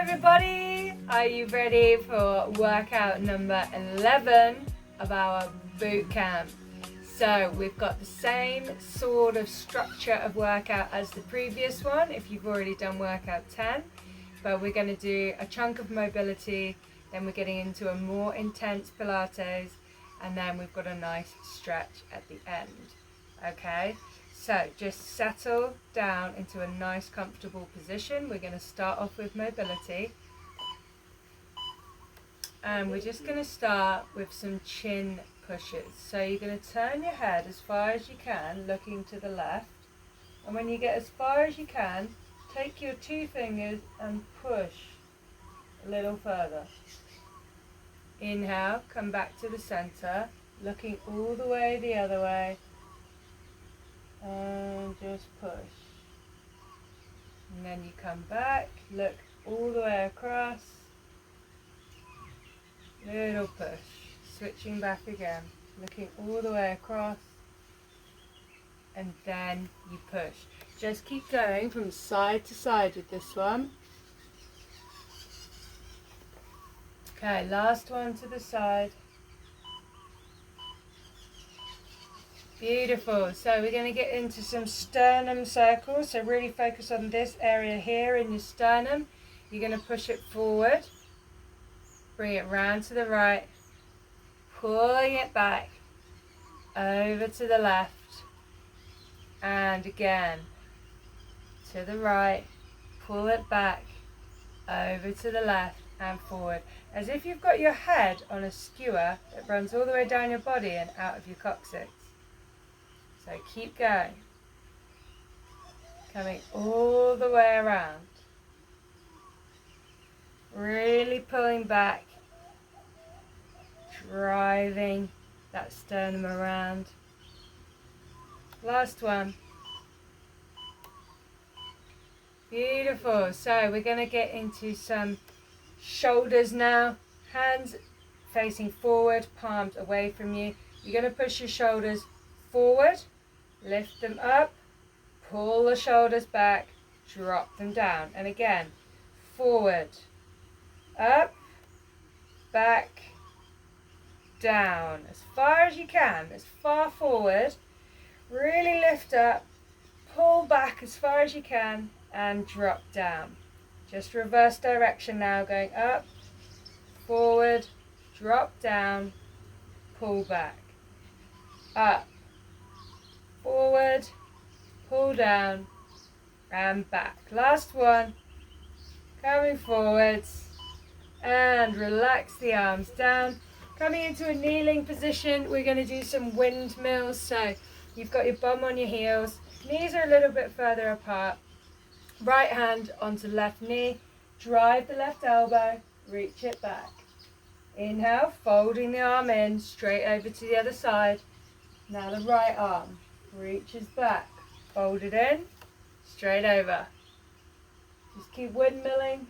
everybody! Are you ready for workout number 11 of our boot camp? So we've got the same sort of structure of workout as the previous one if you've already done workout 10, but we're going to do a chunk of mobility, then we're getting into a more intense Pilates, and then we've got a nice stretch at the end. Okay, so just settle down into a nice comfortable position. We're going to start off with mobility, and we're just going to start with some chin pushes. So you're going to turn your head as far as you can, looking to the left, and when you get as far as you can, take your two fingers and push a little further. Inhale, come back to the center, looking all the way the other way, and just push. And then you come back, look all the way across, little push, switching back again, looking all the way across, and then you push. Just keep going from side to side with this one. Okay, last one to the side. Beautiful. So we're going to get into some sternum circles. So really focus on this area here in your sternum. You're going to push it forward. Bring it round to the right. Pulling it back. Over to the left. And again. To the right. Pull it back. Over to the left and forward. As if you've got your head on a skewer that runs all the way down your body and out of your coccyx. So keep going. Coming all the way around. Really pulling back. Driving that sternum around. Last one. Beautiful. So we're going to get into some shoulders now. Hands facing forward, palms away from you. You're going to push your shoulders forward. Lift them up, pull the shoulders back, drop them down. And again, forward, up, back, down. As far as you can, as far forward. Really lift up, pull back as far as you can, and drop down. Just reverse direction now, going up, forward, drop down, pull back, up, forward, pull down, and back. Last one. Coming forwards, and relax the arms down. Coming into a kneeling position, we're going to do some windmills. So you've got your bum on your heels, knees are a little bit further apart. Right hand onto left knee, drive the left elbow, reach it back. Inhale, folding the arm in, straight over to the other side. Now the right arm reaches back, fold it in, straight over. Just keep windmilling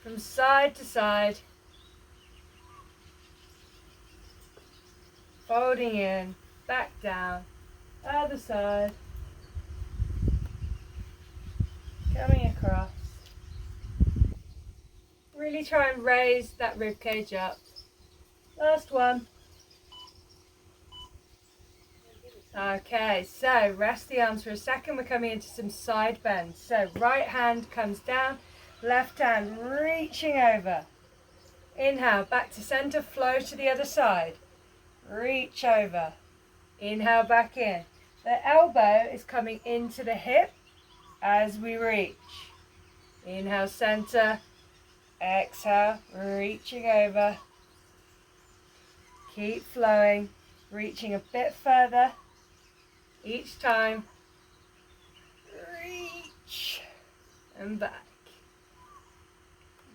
from side to side. Folding in, back down, other side. Coming across. Really try and raise that rib cage up. Last one. Okay, so rest the arms for a second. We're coming into some side bends. So right hand comes down, left hand reaching over. Inhale, back to center, flow to the other side. Reach over. Inhale, back in. The elbow is coming into the hip as we reach. Inhale, center. Exhale, reaching over. Keep flowing, reaching a bit further each time. Reach and back.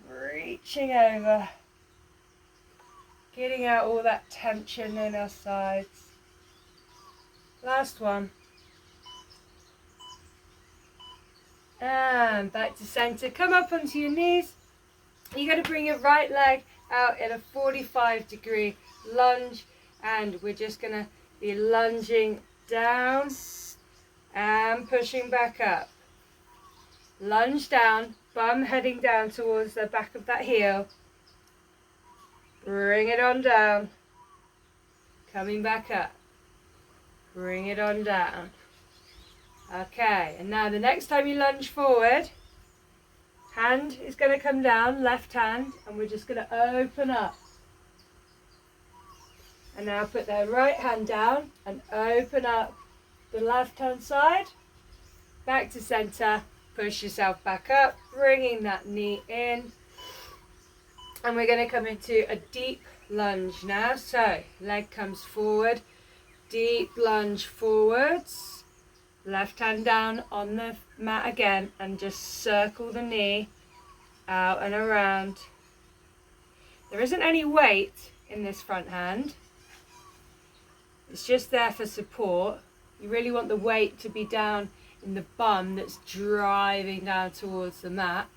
Reaching over. Getting out all that tension in our sides. Last one. And back to center. Come up onto your knees. You're going to bring your right leg out in a 45-degree lunge, and we're just going to be lunging down and pushing back up. Lunge down, bum heading down towards the back of that heel. Bring it on down. Coming back up. Bring it on down. Okay, and now the next time you lunge forward, hand is going to come down, left hand, and we're just going to open up. And now put the right hand down and open up the left hand side. Back to center. Push yourself back up, bringing that knee in. And we're going to come into a deep lunge now. So, leg comes forward, deep lunge forwards. Left hand down on the mat again and just circle the knee out and around. There isn't any weight in this front hand. It's just there for support. You really want the weight to be down in the bum that's driving down towards the mat,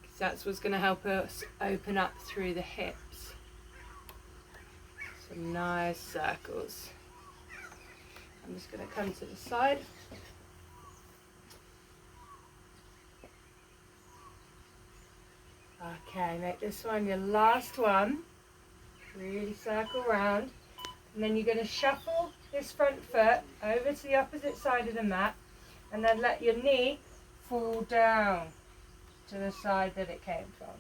because that's what's going to help us open up through the hips. Some nice circles. I'm just going to come to the side. Okay, make this one your last one. Really circle round. And then you're going to shuffle this front foot over to the opposite side of the mat, and then let your knee fall down to the side that it came from.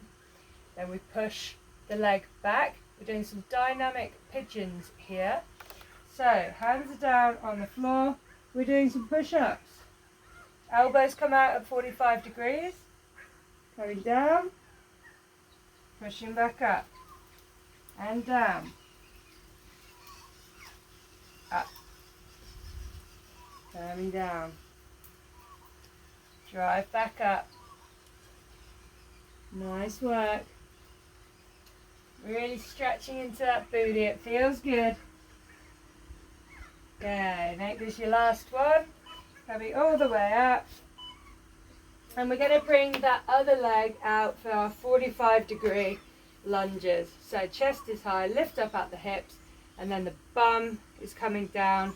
Then we push the leg back. We're doing some dynamic pigeons here. So, hands are down on the floor. We're doing some push-ups. Elbows come out at 45 degrees. Coming down. Pushing back up. And down. Up. Coming down. Drive back up. Nice work. Really stretching into that booty. It feels good. Okay, make this your last one. Coming all the way up. And we're going to bring that other leg out for our 45-degree lunges. So chest is high, lift up at the hips, and then the bum is coming down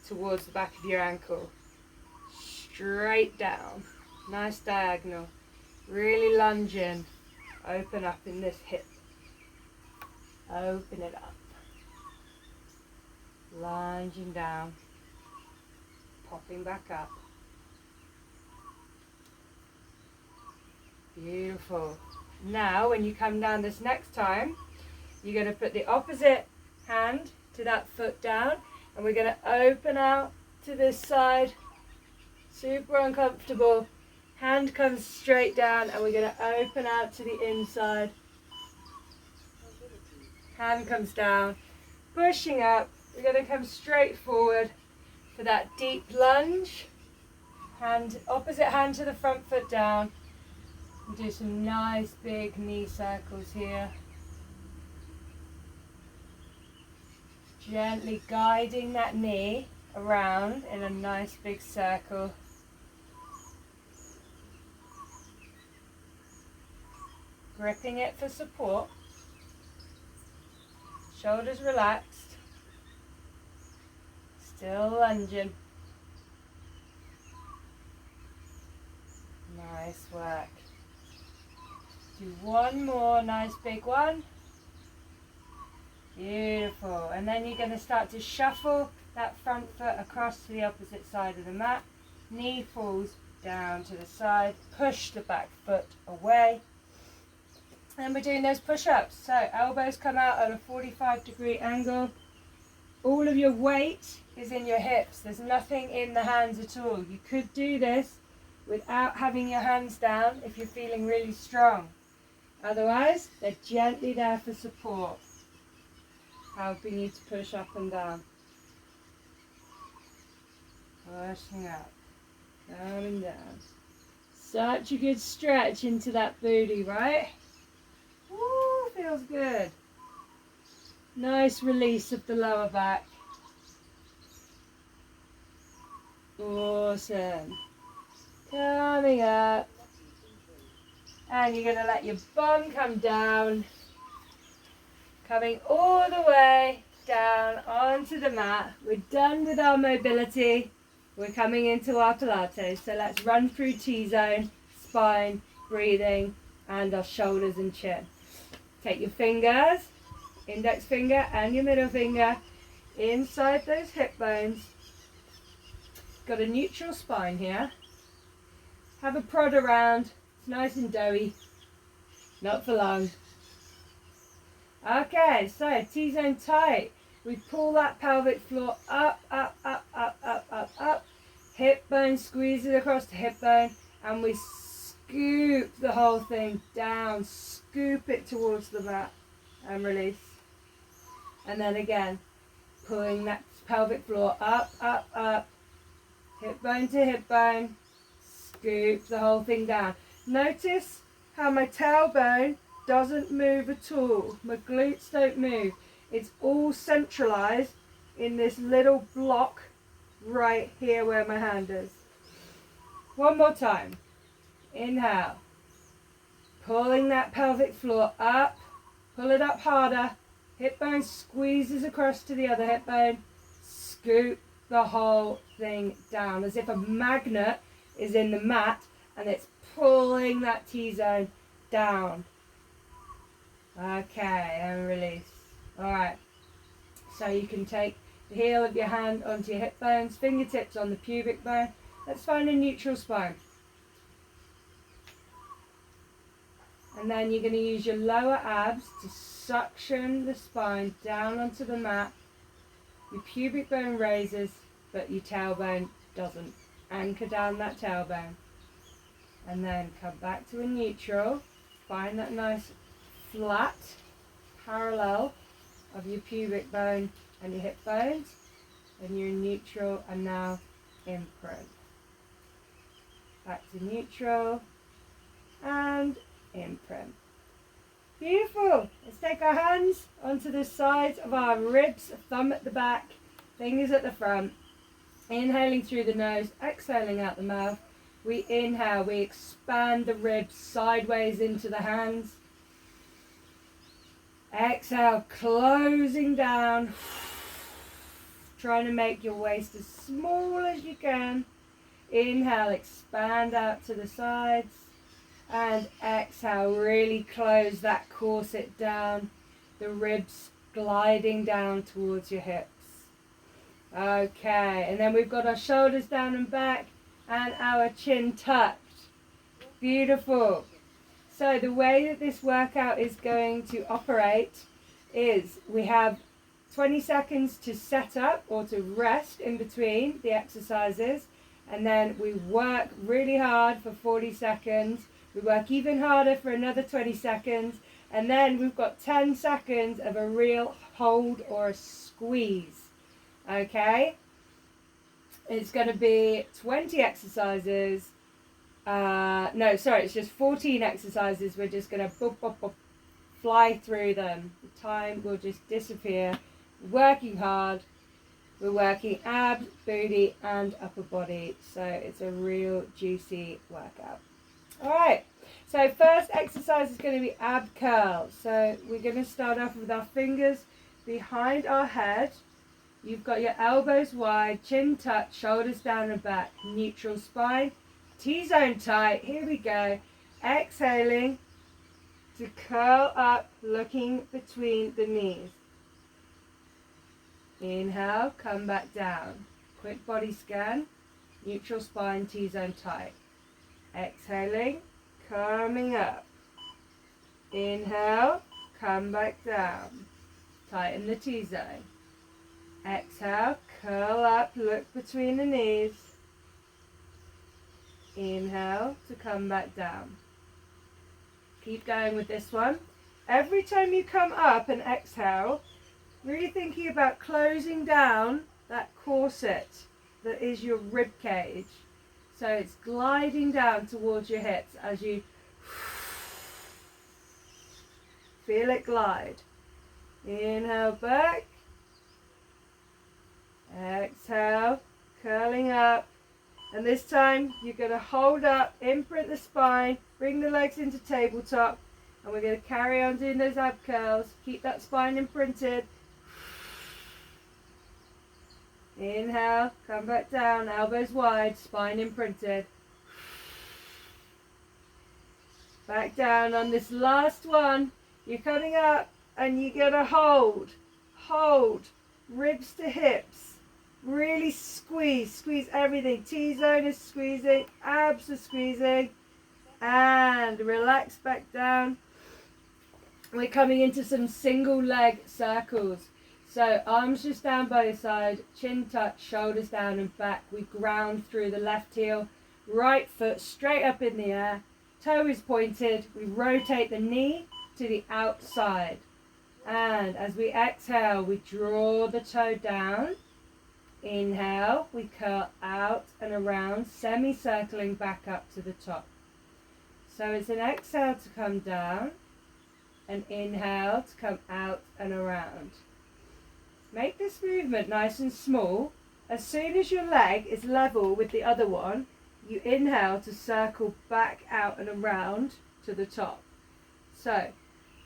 towards the back of your ankle. Straight down. Nice diagonal. Really lunging. Open up in this hip. Open it up. Lunging down. Popping back up. Beautiful. Now when you come down this next time, you're going to put the opposite hand to that foot down, and we're going to open out to this side. Super uncomfortable. Hand comes straight down, and we're going to open out to the inside. Hand comes down. Pushing up. We're going to come straight forward for that deep lunge. Hand, opposite hand to the front foot down. And do some nice big knee circles here. Gently guiding that knee around in a nice big circle. Gripping it for support. Shoulders relaxed. Still lunging. Nice work. Do one more nice big one. Beautiful. And then you're going to start to shuffle that front foot across to the opposite side of the mat. Knee falls down to the side. Push the back foot away. And we're doing those push-ups. So elbows come out at a 45-degree angle. All of your weight is in your hips. There's nothing in the hands at all. You could do this without having your hands down if you're feeling really strong. Otherwise, they're gently there for support, helping you to push up and down. Pushing up, coming down. Such a good stretch into that booty, right? Woo, feels good. Nice release of the lower back. Awesome. Coming up. And you're going to let your bum come down. Coming all the way down onto the mat. We're done with our mobility. We're coming into our Pilates. So let's run through T-zone. spine, breathing, and our shoulders and chin. Take your fingers, index finger and your middle finger, inside those hip bones. Got a neutral spine here. Have a prod around. It's nice and doughy. Not for long. Okay, so T-zone tight. We pull that pelvic floor up, up, up, up, up, up, up. Hip bone squeezes across the hip bone, and we scoop the whole thing down. Scoop it towards the mat and release. And then again, pulling that pelvic floor up, up, up. Hip bone to hip bone. Scoop the whole thing down. Notice how my tailbone doesn't move at all. My glutes don't move. It's all centralized in this little block right here where my hand is. One more time. Inhale. Pulling that pelvic floor up. Pull it up harder. Hip bone squeezes across to the other hip bone. Scoop the whole thing down as if a magnet is in the mat and it's pulling that T-zone down. Okay, and release. Alright, so you can take the heel of your hand onto your hip bones, fingertips on the pubic bone. Let's find a neutral spine. And then you're going to use your lower abs to suction the spine down onto the mat. Your pubic bone raises, but your tailbone doesn't. Anchor down that tailbone. And then come back to a neutral. Find that nice flat parallel of your pubic bone and your hip bones. And you're neutral, and now imprint. Back to neutral and imprint. Beautiful. Let's take our hands onto the sides of our ribs, thumb at the back, fingers at the front. Inhaling through the nose, exhaling out the mouth. We inhale, we expand the ribs sideways into the hands. Exhale, closing down. Trying to make your waist as small as you can. Inhale, expand out to the sides. And exhale, really close that corset down. The ribs gliding down towards your hips. Okay, and then we've got our shoulders down and back and our chin tucked. Beautiful. So the way that this workout is going to operate is we have 20 seconds to set up or to rest in between the exercises, and then we work really hard for 40 seconds. We work even harder for another 20 seconds, and then we've got 10 seconds of a real hold or a squeeze. Okay? It's going to be 20 exercises. It's just 14 exercises. We're just going to fly through them. The time will just disappear. Working hard. We're working abs, booty, and upper body. So it's a real juicy workout. Alright, so first exercise is going to be ab curls. So we're going to start off with our fingers behind our head. You've got your elbows wide, chin tucked, shoulders down and back, neutral spine, T-zone tight. Here we go. Exhaling to curl up, looking between the knees. Inhale, come back down. Quick body scan, neutral spine, T-zone tight. Exhaling, coming up. Inhale, come back down. Tighten the T-zone. Exhale, curl up, look between the knees. Inhale to come back down. Keep going with this one. Every time you come up and exhale, really thinking about closing down that corset that is your rib cage. So it's gliding down towards your hips as you feel it glide. Inhale back. Exhale, curling up. And this time you're going to hold up, imprint the spine, bring the legs into tabletop, and we're going to carry on doing those ab curls. Keep that spine imprinted. Inhale, come back down, elbows wide, spine imprinted. Back down on this last one. You're coming up and you're going to hold. Hold. Ribs to hips. Really squeeze. Squeeze everything. T-zone is squeezing. Abs are squeezing. And relax back down. We're coming into some single leg circles. So arms just down both sides. Chin touch, shoulders down and back. We ground through the left heel. Right foot straight up in the air. Toe is pointed. We rotate the knee to the outside. And as we exhale, we draw the toe down. Inhale, we curl out and around, semicircling back up to the top. So it's an exhale to come down, an inhale to come out and around. Make this movement nice and small. As soon as your leg is level with the other one, you inhale to circle back out and around to the top. So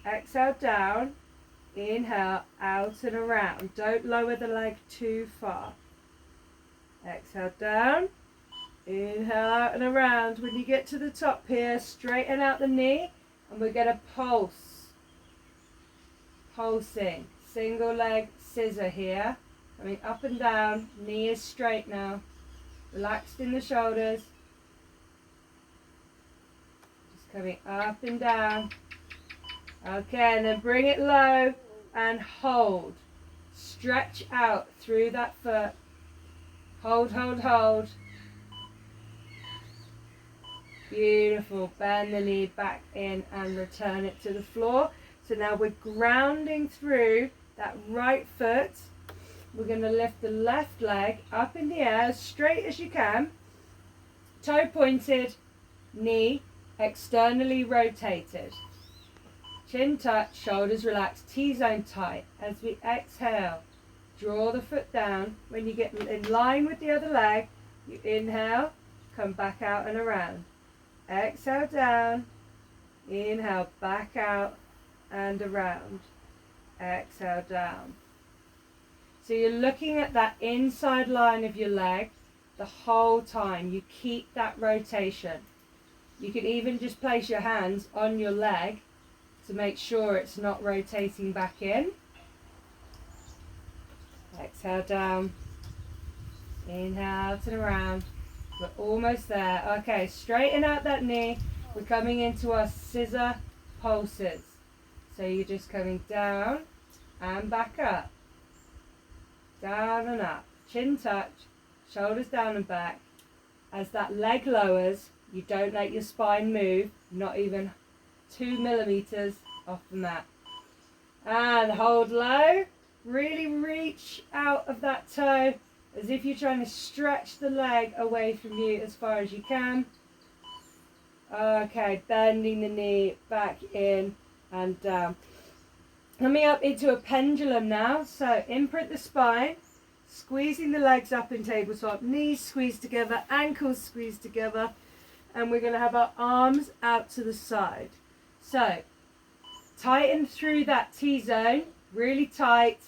exhale down, inhale out and around. Don't lower the leg too far. Exhale down, inhale out and around. When you get to the top here, straighten out the knee and we're going to pulse. Pulsing. Single leg scissor here. Coming up and down. Knee is straight now. Relaxed in the shoulders. Just coming up and down. Okay, and then bring it low and hold. Stretch out through that foot. Hold, hold, hold. Beautiful. Bend the knee back in and return it to the floor. So now we're grounding through that right foot. We're going to lift the left leg up in the air as straight as you can. Toe pointed, knee externally rotated. Chin touch, shoulders relaxed, T-zone tight. As we exhale, draw the foot down. When you get in line with the other leg, you inhale, come back out and around. Exhale down, inhale back out and around. Exhale down. So you're looking at that inside line of your leg the whole time. You keep that rotation. You can even just place your hands on your leg to make sure it's not rotating back in. Exhale down. Inhale out and around. We're almost there. Okay, straighten out that knee. We're coming into our scissor pulses. So you're just coming down and back up. Down and up. Chin touch. Shoulders down and back. As that leg lowers, you don't let your spine move. Not even 2 millimeters off the mat. And hold low. Really reach out of that toe as if you're trying to stretch the leg away from you as far as you can. Okay, bending the knee back in and down. Coming up into a pendulum now. So imprint the spine, squeezing the legs up in tabletop, knees squeezed together, ankles squeezed together, and we're going to have our arms out to the side. So tighten through that T-zone, really tight,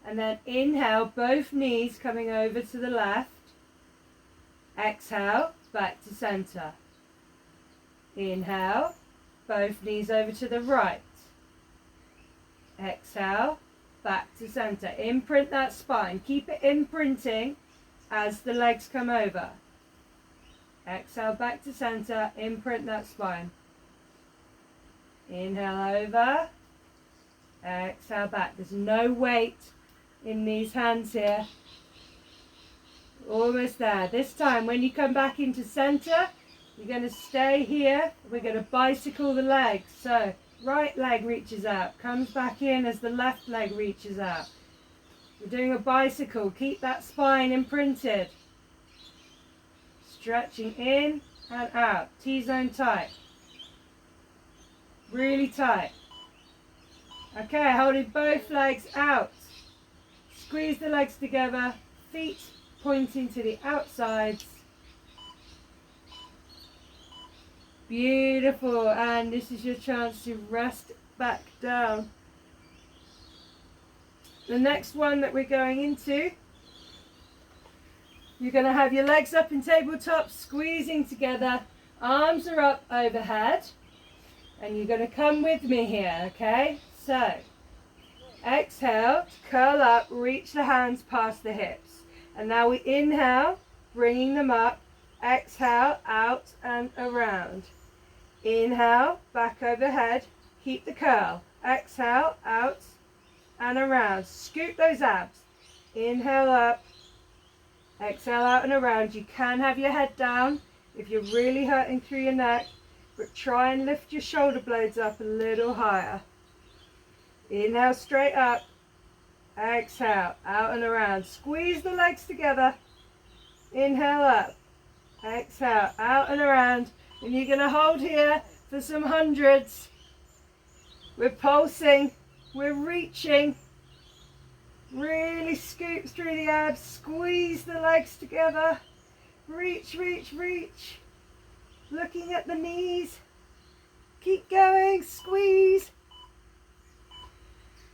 and then inhale, both knees coming over to the left. Exhale, back to center. Inhale, both knees over to the right. Exhale, back to center. Imprint that spine. Keep it imprinting as the legs come over. Exhale, back to center. Imprint that spine. Inhale over. Exhale back. There's no weight in these hands here. Almost there. This time when you come back into center, you're going to stay here. We're going to bicycle the legs. So right leg reaches out, comes back in as the left leg reaches out. We're doing a bicycle. Keep that spine imprinted. Stretching in and out. T-zone tight. Really tight. Okay, holding both legs out. Squeeze the legs together. Feet pointing to the outsides. Beautiful. And this is your chance to rest back down. The next one that we're going into, you're going to have your legs up in tabletop, squeezing together. Arms are up overhead. And you're going to come with me here, okay? So, exhale, curl up, reach the hands past the hips. And now we inhale, bringing them up. Exhale, out and around. Inhale, back overhead. Keep the curl. Exhale, out and around. Scoop those abs. Inhale up. Exhale out and around. You can have your head down if you're really hurting through your neck, but try and lift your shoulder blades up a little higher. Inhale straight up. Exhale out and around. Squeeze the legs together. Inhale up. Exhale out and around. And you're going to hold here for some hundreds. We're pulsing. We're reaching. Really scoop through the abs. Squeeze the legs together. Reach, reach, reach. Looking at the knees. Keep going. Squeeze.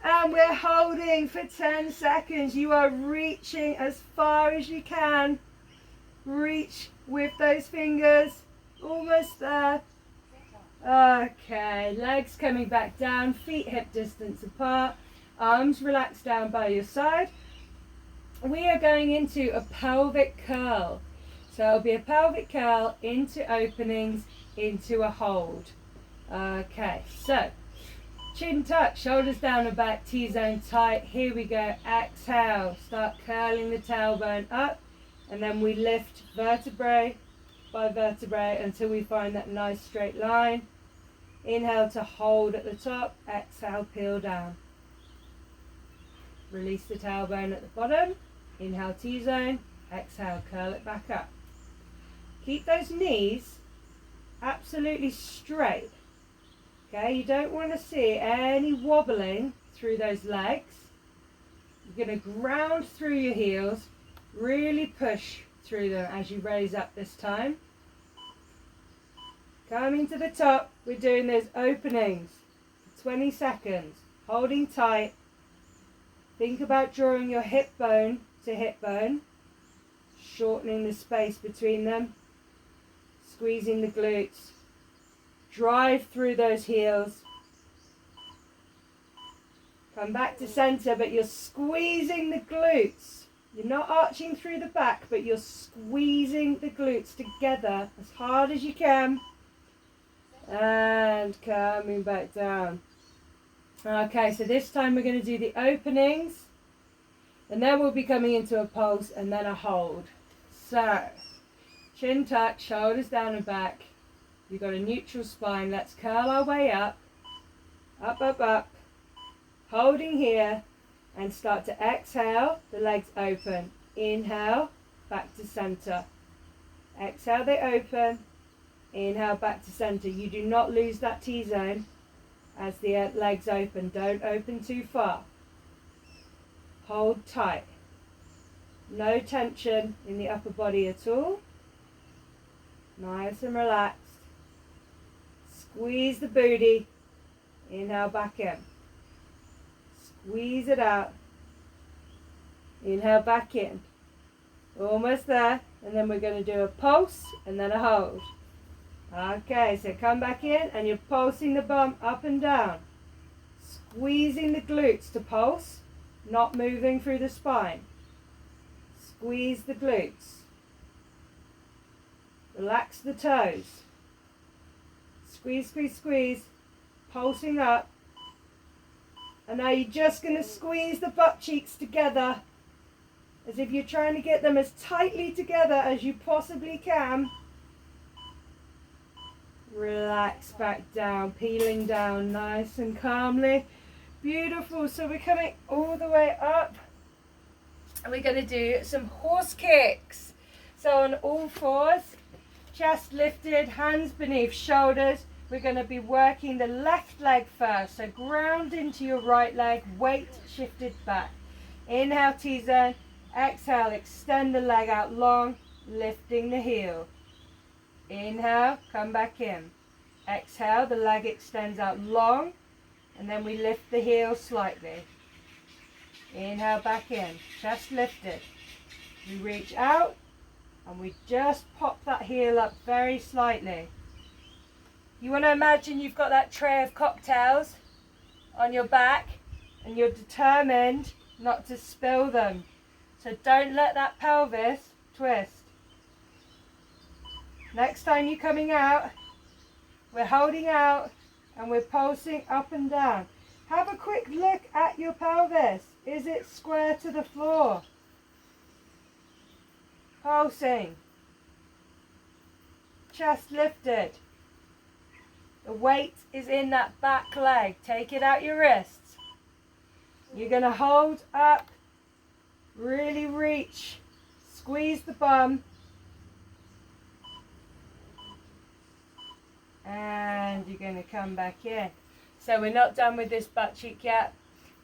And we're holding for 10 seconds. You are reaching as far as you can. Reach with those fingers. Almost there. Okay, legs coming back down, feet hip distance apart, arms relaxed down by your side. We are going into a pelvic curl. So it'll be a pelvic curl into openings, into a hold. Okay, so chin tuck, shoulders down and back, T-zone tight. Here we go. Exhale, start curling the tailbone up, and then we lift vertebrae by vertebrae until we find that nice straight line. Inhale to hold at the top. Exhale, peel down. Release the tailbone at the bottom. Inhale, T-zone. Exhale, curl it back up. Keep those knees absolutely straight. Okay, you don't want to see any wobbling through those legs. You're going to ground through your heels. Really push through them as you raise up this time. Coming to the top, we're doing those openings for 20 seconds. Holding tight. Think about drawing your hip bone to hip bone. Shortening the space between them. Squeezing the glutes. Drive through those heels. Come back to center, but you're squeezing the glutes. You're not arching through the back, but you're squeezing the glutes together as hard as you can. And coming back down. Okay, so this time we're going to do the openings. And then we'll be coming into a pulse and then a hold. So, chin tuck, shoulders down and back. You've got a neutral spine. Let's curl our way up. Up, up, up. Holding here. And start to exhale, the legs open. Inhale, back to center. Exhale, they open. Inhale, back to center. You do not lose that T-zone as the legs open. Don't open too far. Hold tight. No tension in the upper body at all. Nice and relaxed. Squeeze the booty. Inhale, back in. Squeeze it out. Inhale, back in. Almost there. And then we're going to do a pulse and then a hold. Okay, so come back in and you're pulsing the bum up and down. Squeezing the glutes to pulse, not moving through the spine. Squeeze the glutes. Relax the toes. Squeeze, squeeze, squeeze. Pulsing up. And now you're just going to squeeze the butt cheeks together as if you're trying to get them as tightly together as you possibly can. Relax back down, peeling down nice and calmly. Beautiful. So we're coming all the way up. And we're going to do some horse kicks. So on all fours, chest lifted, hands beneath shoulders. We're going to be working the left leg first. So ground into your right leg, weight shifted back. Inhale, T-zone. Exhale, extend the leg out long, lifting the heel. Inhale, come back in. Exhale, the leg extends out long, and then we lift the heel slightly. Inhale, back in. Chest lifted. We reach out, and we just pop that heel up very slightly. You want to imagine you've got that tray of cocktails on your back and you're determined not to spill them. So don't let that pelvis twist. Next time you're coming out, we're holding out and we're pulsing up and down. Have a quick look at your pelvis. Is it square to the floor? Pulsing. Chest lifted. The weight is in that back leg. Take it out your wrists. You're going to hold up, really reach, squeeze the bum, and you're going to come back in. So we're not done with this butt cheek yet.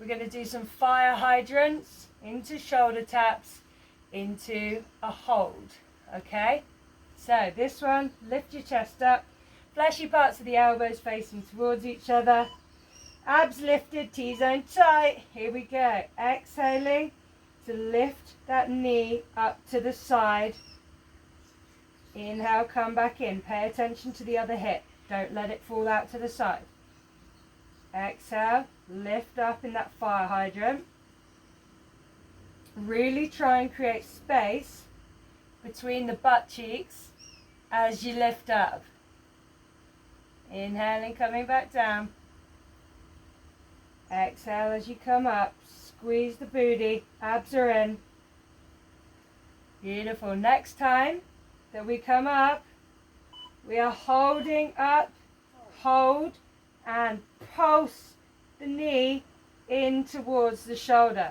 We're going to do some fire hydrants into shoulder taps, into a hold. Okay? So this one, lift your chest up. Fleshy parts of the elbows facing towards each other. Abs lifted, T-zone tight. Here we go. Exhaling to lift that knee up to the side. Inhale, come back in. Pay attention to the other hip. Don't let it fall out to the side. Exhale, lift up in that fire hydrant. Really try and create space between the butt cheeks as you lift up. Inhaling, coming back down. Exhale as you come up. Squeeze the booty. Abs are in. Beautiful. Next time that we come up, we are holding up, hold, and pulse the knee in towards the shoulder.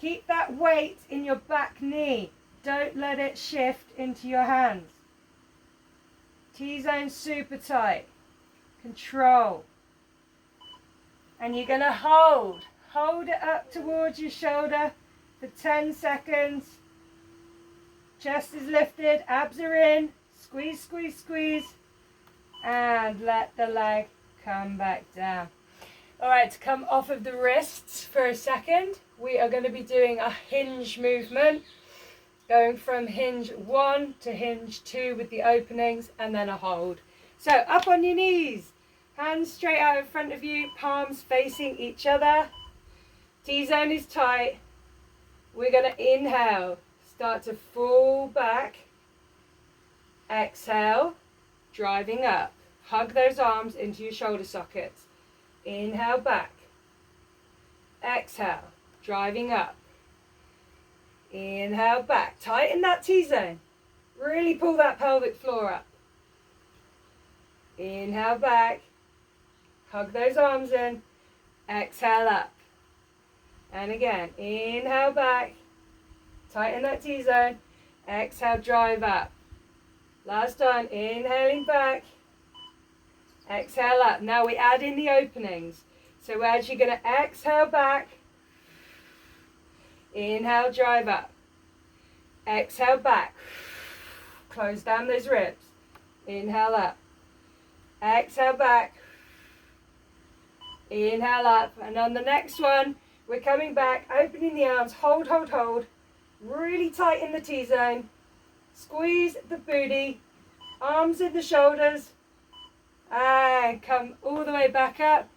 Keep that weight in your back knee. Don't let it shift into your hands. T-zone super tight. Control. And you're going to hold it up towards your shoulder for 10 seconds. Chest is lifted, abs are in. Squeeze, squeeze, squeeze. And let the leg come back down. All right, to come off of the wrists for a second, we are going to be doing a hinge movement, going from hinge 1 to hinge 2 with the openings and then a hold. So up on your knees, hands straight out in front of you, palms facing each other. T-zone is tight. We're going to inhale, start to fall back. Exhale, driving up. Hug those arms into your shoulder sockets. Inhale back. Exhale, driving up. Inhale back. Tighten that T-zone. Really pull that pelvic floor up. Inhale back. Hug those arms in. Exhale up. And again, inhale back. Tighten that T-zone. Exhale, drive up. Last time, inhaling back. Exhale up. Now we add in the openings. So as you're going to exhale back, inhale, drive up. Exhale back. Close down those ribs. Inhale up. Exhale back. Inhale up. And on the next one, we're coming back, opening the arms. Hold, hold, hold. Really tighten the T-zone. Squeeze the booty. Arms in the shoulders. And come all the way back up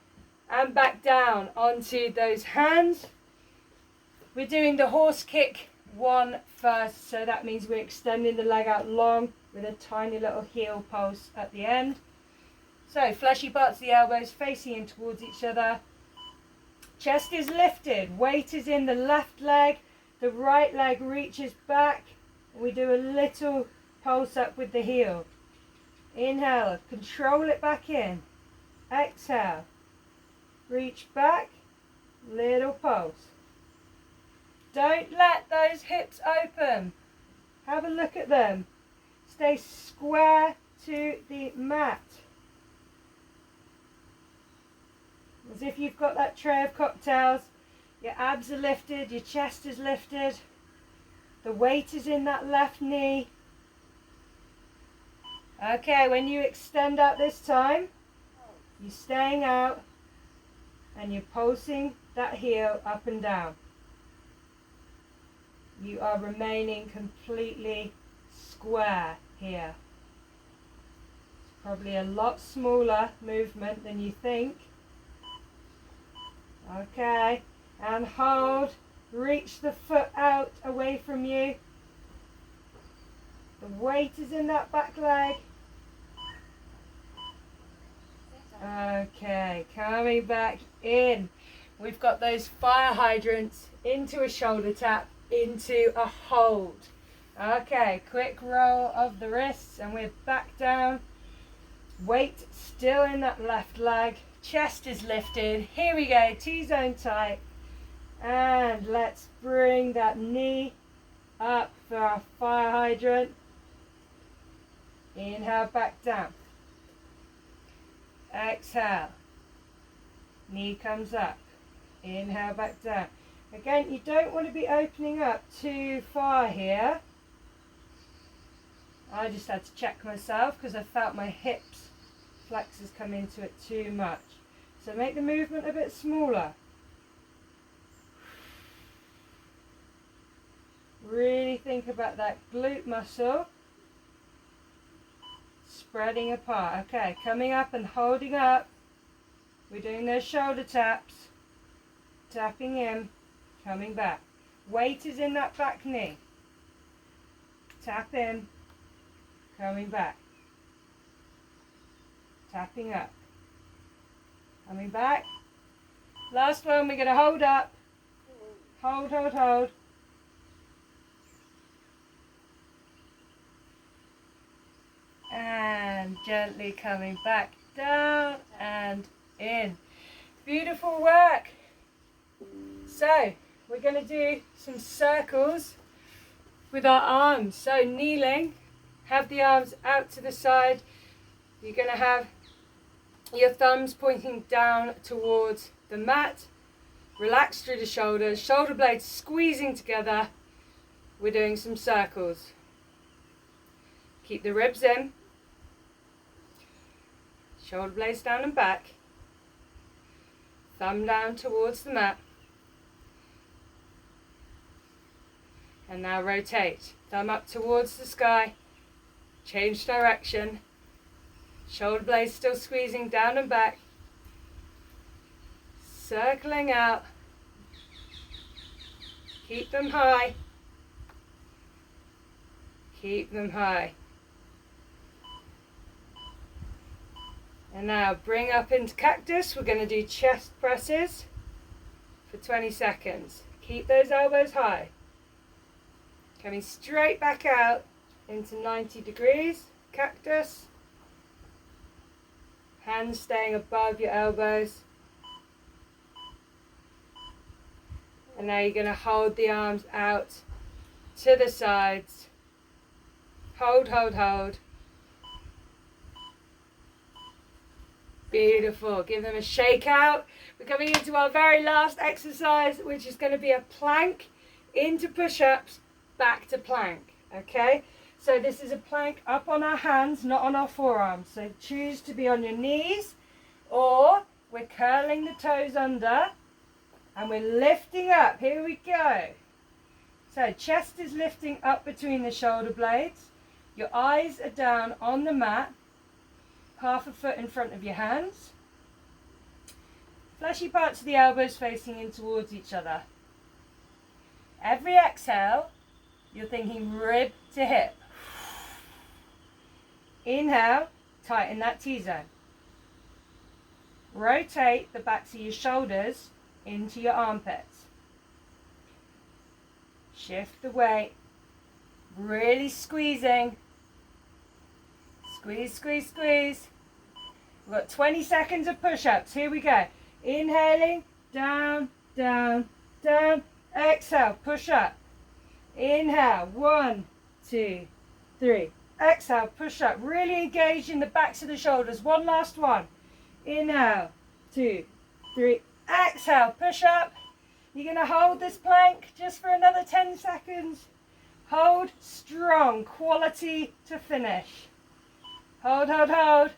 and back down onto those hands. We're doing the horse kick one first, so that means we're extending the leg out long with a tiny little heel pulse at the end. So fleshy parts of the elbows facing in towards each other. Chest is lifted, weight is in the left leg, the right leg reaches back. We do a little pulse up with the heel. Inhale, control it back in. Exhale, reach back, little pulse. Don't let those hips open. Have a look at them. Stay square to the mat. As if you've got that tray of cocktails. Your abs are lifted, your chest is lifted. The weight is in that left knee. Okay, when you extend out this time, you're staying out and you're pulsing that heel up and down. You are remaining completely square here. Probably a lot smaller movement than you think. Okay, and hold. Reach the foot out away from you. The weight is in that back leg. Okay, coming back in. We've got those fire hydrants into a shoulder tap, into a hold. Okay, quick roll of the wrists and we're back down. Weight still in that left leg. Chest is lifted. Here we go, T-zone tight. And let's bring that knee up for our fire hydrant. Inhale, back down. Exhale. Knee comes up. Inhale, back down. Again, you don't want to be opening up too far here. I just had to check myself because I felt my hips flexors come into it too much. So make the movement a bit smaller. Really think about that glute muscle spreading apart. Okay, coming up and holding up. We're doing those shoulder taps. Tapping in, coming back. Weight is in that back knee. Tap in, coming back. Tapping up. Coming back. Last one, we're going to hold up. Hold, hold, hold. And gently coming back down and in. Beautiful work. So we're going to do some circles with our arms. So kneeling, have the arms out to the side. You're going to have your thumbs pointing down towards the mat. Relax through the shoulders, shoulder blades squeezing together. We're doing some circles. Keep the ribs in. Shoulder blades down and back. Thumb down towards the mat. And now rotate. Thumb up towards the sky. Change direction. Shoulder blades still squeezing down and back. Circling out. Keep them high. Keep them high. And now bring up into cactus. We're going to do chest presses for 20 seconds. Keep those elbows high. Coming straight back out into 90 degrees. Cactus. Hands staying above your elbows. And now you're going to hold the arms out to the sides. Hold, hold, hold. Beautiful. Give them a shake out. We're coming into our very last exercise, which is going to be a plank into push-ups, back to plank. Okay? So this is a plank up on our hands, not on our forearms. So choose to be on your knees, or we're curling the toes under and we're lifting up. Here we go. So chest is lifting up between the shoulder blades. Your eyes are down on the mat. Half a foot in front of your hands. Fleshy parts of the elbows facing in towards each other. Every exhale, you're thinking rib to hip. Inhale, tighten that T-zone. Rotate the backs of your shoulders into your armpits. Shift the weight. Really squeezing. Squeeze, squeeze, squeeze. We've got 20 seconds of push-ups. Here we go. Inhaling, down, down, down. Exhale, push up. Inhale, 1, 2, 3. Exhale, push up. Really engage in the backs of the shoulders. One last one. Inhale, 2, 3. Exhale, push up. You're going to hold this plank just for another 10 seconds. Hold strong. Quality to finish. Hold, hold, hold.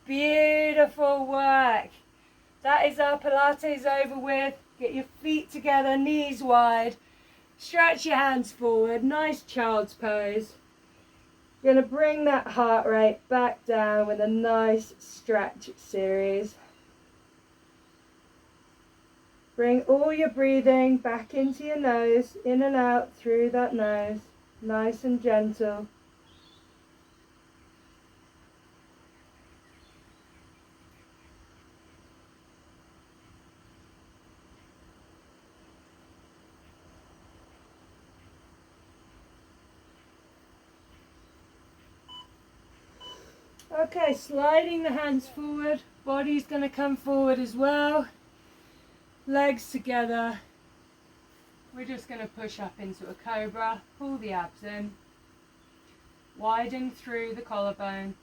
Beautiful work. That is our Pilates over with. Get your feet together, knees wide. Stretch your hands forward. Nice child's pose. You're going to bring that heart rate back down with a nice stretch series. Bring all your breathing back into your nose, in and out through that nose, nice and gentle. Okay, sliding the hands forward, body's going to come forward as well, legs together. We're just going to push up into a cobra, pull the abs in, widen through the collarbone.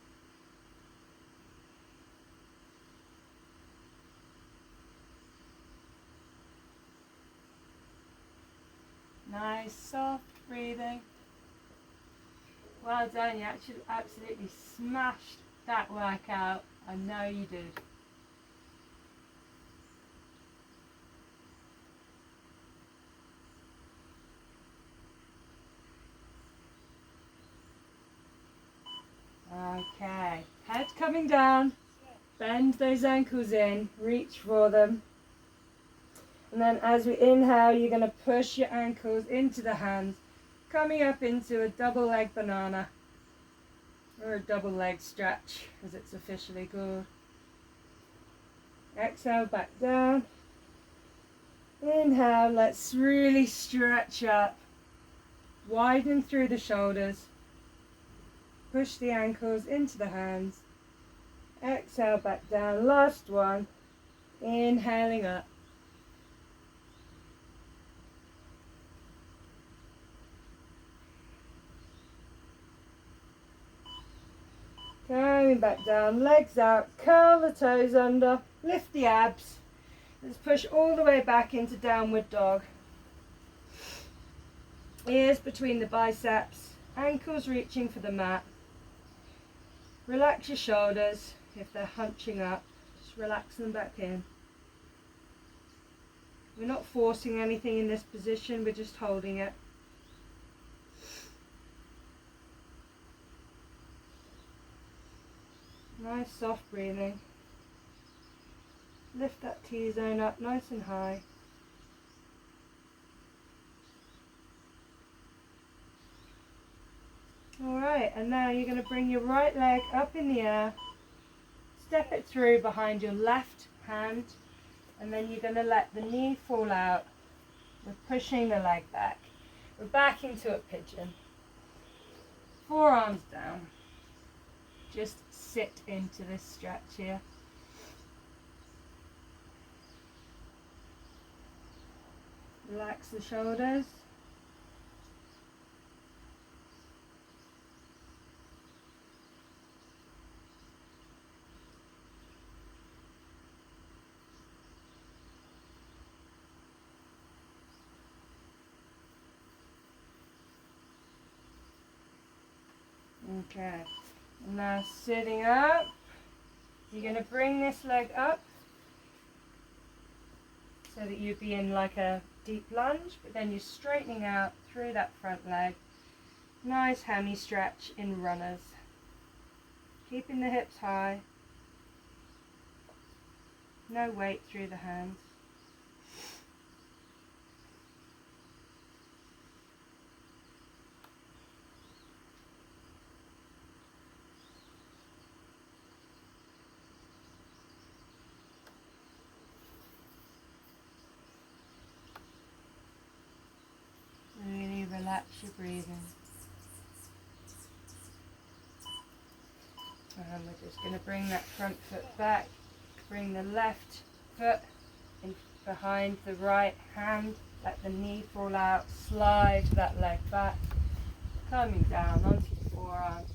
Nice, soft breathing. Well done, you actually absolutely smashed that workout. I know you did. Okay, head coming down, bend those ankles in, reach for them. And then as we inhale, you're going to push your ankles into the hands, coming up into a double leg banana, or a double leg stretch as it's officially called. Exhale, back down. Inhale, let's really stretch up, widen through the shoulders, push the ankles into the hands. Exhale, back down, last one. Inhaling up. Coming back down, legs out, curl the toes under, lift the abs. Let's push all the way back into downward dog. Ears between the biceps, ankles reaching for the mat. Relax your shoulders if they're hunching up, just relax them back in. We're not forcing anything in this position, we're just holding it. Nice soft breathing. Lift that T-zone up nice and high. Alright, and now you're going to bring your right leg up in the air, step it through behind your left hand, and then you're going to let the knee fall out. We're pushing the leg back. We're back into a pigeon. Forearms down. Just sit into this stretch here. Relax the shoulders. Okay, now sitting up, you're going to bring this leg up so that you'd be in like a deep lunge, but then you're straightening out through that front leg. Nice hammy stretch in runners. Keeping the hips high. No weight through the hands. Really relax your breathing. And we're just going to bring that front foot back, bring the left foot in behind the right hand, let the knee fall out, slide that leg back, coming down onto your forearm.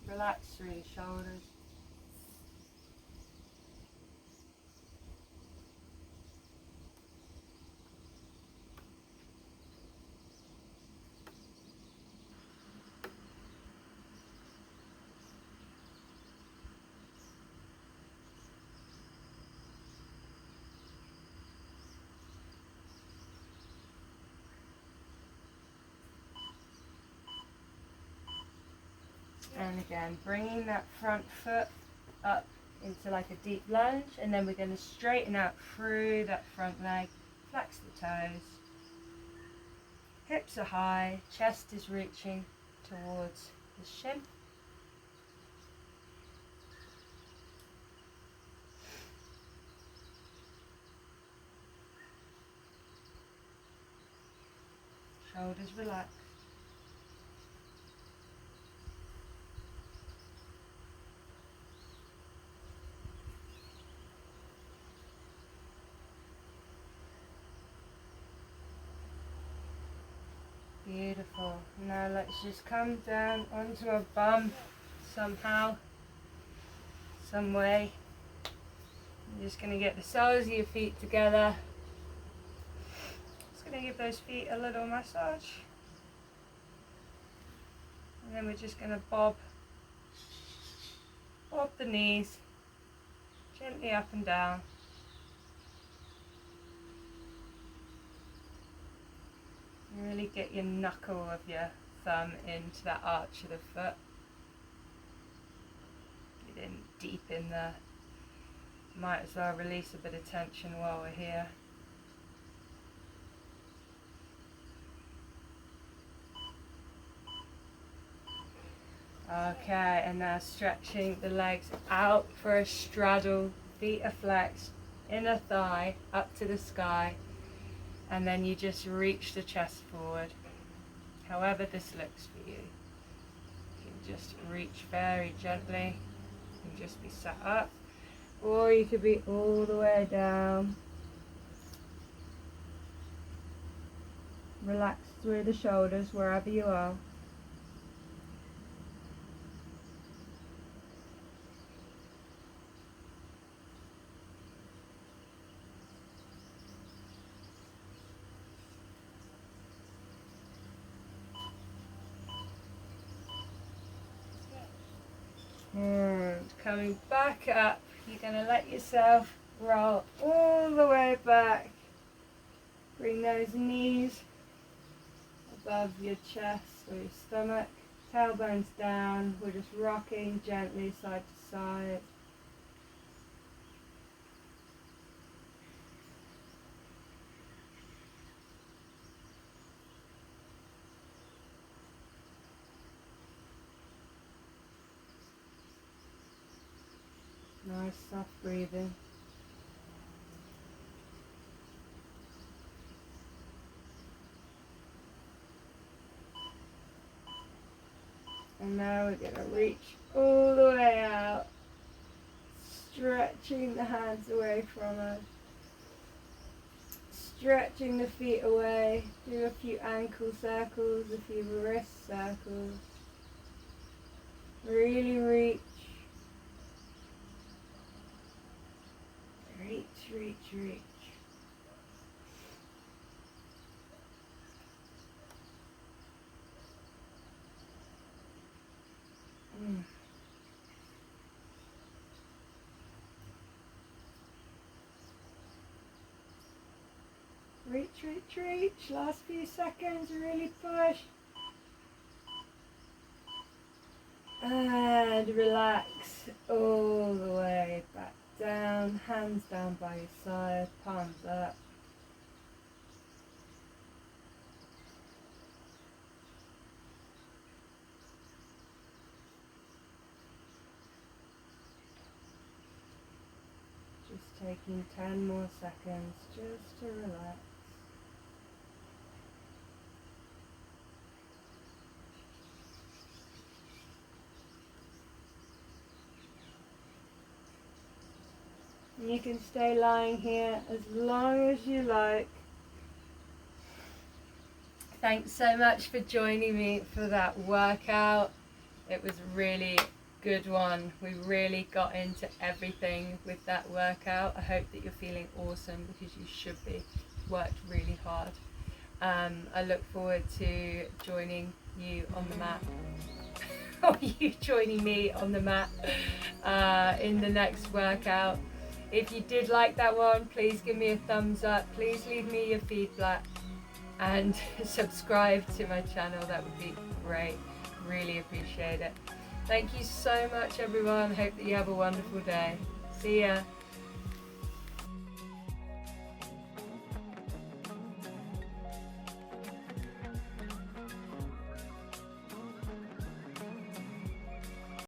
Relax through the shoulders. And again, bringing that front foot up into like a deep lunge, and then we're going to straighten out through that front leg, flex the toes, hips are high, chest is reaching towards the shin. Shoulders relaxed. Beautiful. Now let's just come down onto our bum somehow, some way. I'm just going to get the soles of your feet together. Just going to give those feet a little massage. And then we're just going to bob the knees gently up and down. Really get your knuckle of your thumb into that arch of the foot. Get in deep in there. Might as well release a bit of tension while we're here. Okay, and now stretching the legs out for a straddle, feet are flexed, inner thigh up to the sky. And then you just reach the chest forward, however this looks for you. You can just reach very gently and just be sat up, or you could be all the way down. Relax through the shoulders wherever you are. And coming back up, you're going to let yourself roll all the way back. Bring those knees above your chest or your stomach, tailbones down. We're just rocking gently side to side. Nice soft breathing. And now we're going to reach all the way out, stretching the hands away from us, stretching the feet away, do a few ankle circles, a few wrist circles. Really reach. Reach. Reach. Last few seconds, really push. And relax all the way back down, hands down by your side, palms up. Just taking 10 more seconds just to relax. You can stay lying here as long as you like. Thanks so much for joining me for that workout. It was a really good one. We really got into everything with that workout. I hope that you're feeling awesome, because you should be. Worked really hard. I look forward to joining you on the mat. Or you joining me on the mat in the next workout. If you did like that one, please give me a thumbs up. Please leave me your feedback and subscribe to my channel. That would be great. Really appreciate it. Thank you so much, everyone. Hope that you have a wonderful day. See ya.